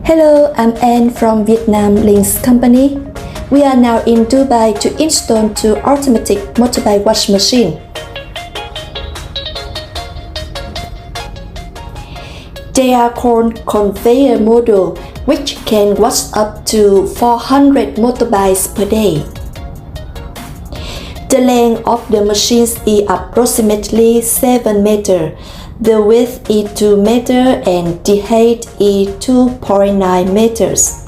Hello, I'm Anne from Vietnam Links Company. We are now in Dubai to install two automatic motorbike wash machine. They are called Conveyor model, which can wash up to 400 motorbikes per day. The length of the machines is approximately 7 meters. The width is 2 meters and the height is 2.9 meters.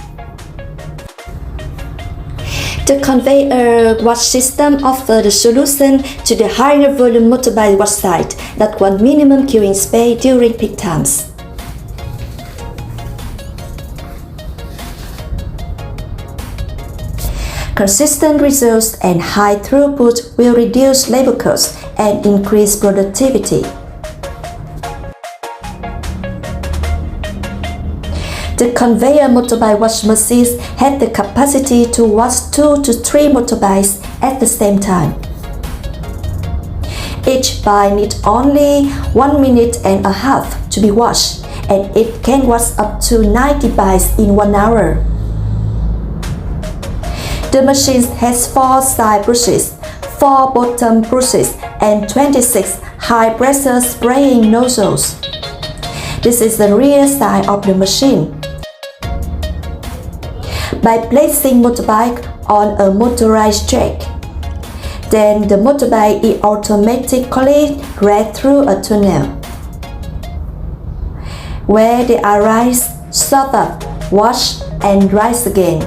The conveyor wash system offers the solution to the higher volume motorbike wash site that want minimum queuing space during peak times. Consistent results and high throughput will reduce labor costs and increase productivity. The conveyor motorbike wash machines have the capacity to wash 2 to 3 motorbikes at the same time. Each bike needs only 1.5 minutes to be washed, and it can wash up to 90 bikes in 1 hour. The machine has 4 side brushes, 4 bottom brushes, and 26 high-pressure spraying nozzles. This is the rear side of the machine. By placing motorbike on a motorized track, then the motorbike is automatically led through a tunnel, where they are rise, sort up, wash, and rise again.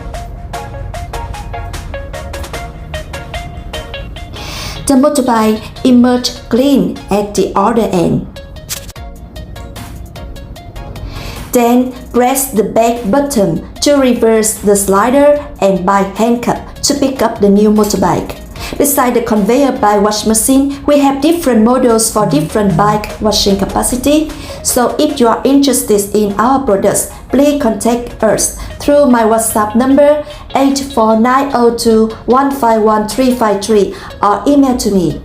The motorbike emerges clean at the other end. Then press the back button to reverse the slider and bike handcuff to pick up the new motorbike. Beside the conveyor bike wash machine, we have different models for different bike washing capacity. So if you are interested in our products, please contact us through my WhatsApp number 84902151353 or email to me.